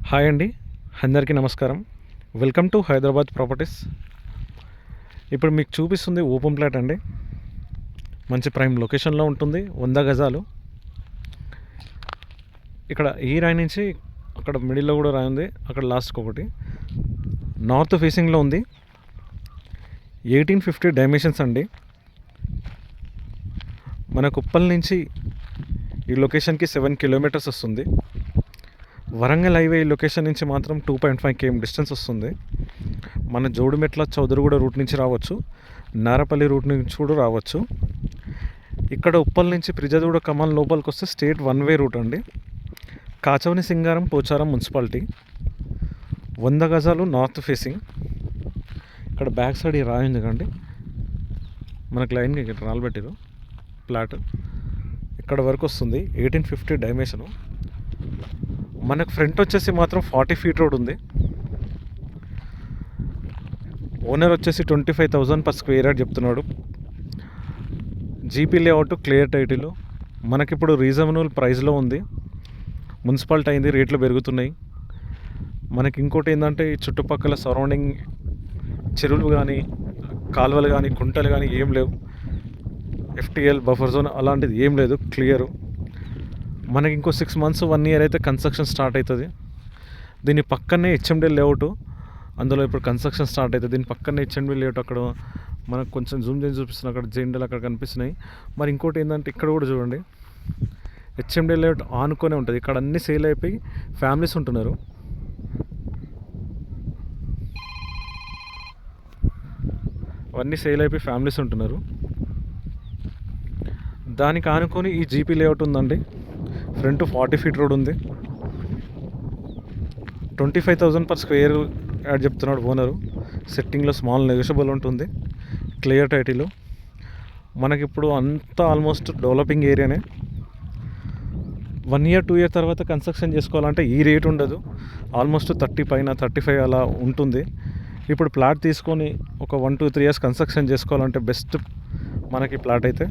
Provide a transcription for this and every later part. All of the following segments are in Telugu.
హాయ్ అండి, అందరికీ నమస్కారం. Welcome to Hyderabad properties. ఇప్పుడు మీకు చూపిస్తుంది ఓపెన్ ప్లాట్ అండి. మంచి ప్రైమ్ లొకేషన్లో ఉంటుంది. 100 గజాలు. ఇక్కడ ఈ రాయి నుంచి అక్కడ మిడిల్లో కూడా రాయి ఉంది, అక్కడ లాస్ట్కి ఒకటి. నార్త్ ఫేసింగ్లో ఉంది. 1850 డైమెన్షన్స్ అండి. మన కుప్పల్ నుంచి ఈ లొకేషన్కి 7 కిలోమీటర్స్ వస్తుంది. వరంగల్ హైవే ఈ లొకేషన్ నుంచి మాత్రం 2.5 km డిస్టెన్స్ వస్తుంది. మన జోడుమెట్ల చౌదరిగూడ రూట్ నుంచి రావచ్చు, నారపల్లి రూట్ నుంచి కూడా రావచ్చు. ఇక్కడ ఉప్పల్ నుంచి ప్రిజదూడ కమాన్ లోపలికి వస్తే స్టేట్ 1 వే రూట్ అండి. కాచవని సింగారం పోచారం మున్సిపాలిటీ. 100 గజాలు నార్త్ ఫేసింగ్. ఇక్కడ బ్యాక్ సైడ్ ఈ రాయి ఉంది కండి, మనకు లైన్కి ఇక్కడ రాలబెట్టారు ప్లాట్. ఇక్కడ వరకు వస్తుంది 1850 డైమెన్షను. మనకు ఫ్రంట్ వచ్చేసి మాత్రం 40 feet రోడ్ ఉంది. ఓనర్ వచ్చేసి 25,000 per square yard చెప్తున్నాడు. GP layout, clear title. మనకిప్పుడు రీజనబుల్ ప్రైస్లో ఉంది. మున్సిపాలిటీ అయింది, రేట్లు పెరుగుతున్నాయి. మనకి ఇంకోటి ఏంటంటే ఈ చుట్టుపక్కల సరౌండింగ్ చెరువులు కానీ, కాలువలు కానీ, కుంటలు కానీ ఏం లేవు. FTL బఫర్ జోన్ అలాంటిది ఏం లేదు, క్లియరు. మనకి ఇంకో 6 months 1 year అయితే కన్స్ట్రక్షన్ స్టార్ట్ అవుతుంది. దీని పక్కనే HMD లేఅవుట్, అందులో ఇప్పుడు కన్స్ట్రక్షన్ స్టార్ట్ అవుతుంది. దీని పక్కనే HMD లేఅవుట్. అక్కడ మనకు కొంచెం జూమ్ చేసి చూపిస్తున్నాయి, అక్కడ జెండలు అక్కడ కనిపిస్తున్నాయి. మరి ఇంకోటి ఏంటంటే ఇక్కడ కూడా చూడండి, HMD లేఅవుట్ ఆనుకొనే ఉంటుంది. ఇక్కడ అన్నీ సేల్ అయిపోయి ఫ్యామిలీస్ ఉంటున్నారు. అవన్నీ సేల్ అయిపోయి ఫ్యామిలీస్ ఉంటున్నారు. దానికి ఆనుకొని ఈ జీపీ లేఅవుట్ ఉందండి. ఫ్రంట్ 40 feet రోడ్ ఉంది. 25,000 per square yard చెప్తున్నాడు ఓనరు. సెట్టింగ్లో స్మాల్ నెగోషియబుల్ ఉంటుంది. Clear title. మనకిప్పుడు అంతా ఆల్మోస్ట్ డెవలపింగ్ ఏరియానే. 1 year 2 year తర్వాత కన్స్ట్రక్షన్ చేసుకోవాలంటే ఈ రేట్ ఉండదు. ఆల్మోస్ట్ 30 పైన 35 అలా ఉంటుంది. ఇప్పుడు ప్లాట్ తీసుకొని ఒక 1-2-3 years కన్స్ట్రక్షన్ చేసుకోవాలంటే బెస్ట్ మనకి ప్లాట్ అయితే.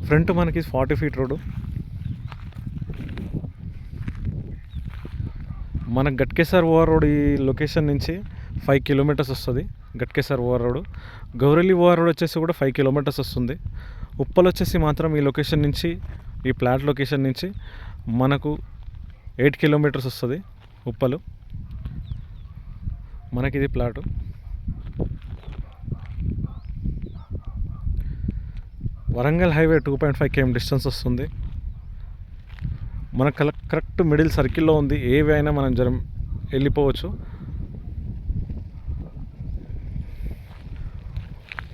ఫ్రంట్ మనకి 40 feet రోడ్డు. మన గట్కేసర్ ఓవర్ రోడ్ ఈ లొకేషన్ నుంచి 5 kilometers వస్తుంది. Ghatkesar over road. Gowrelli over road వచ్చేసి కూడా 5 kilometers వస్తుంది. ఉప్పల్ వచ్చేసి మాత్రం ఈ లొకేషన్ నుంచి, ఈ ప్లాట్ లొకేషన్ నుంచి మనకు 8 kilometers వస్తుంది ఉప్పలు. మనకి ఇది plot. Warangal highway 2.5 km distance వస్తుంది. మన కరెక్ట్ మిడిల్ సర్కిల్లో ఉంది. ఏవి అయినా మనం జరం వెళ్ళిపోవచ్చు.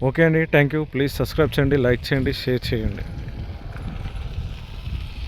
ఓకే అండి, థ్యాంక్ యూ. ప్లీజ్ సబ్స్క్రైబ్ చేయండి, లైక్ చేయండి, షేర్ చేయండి.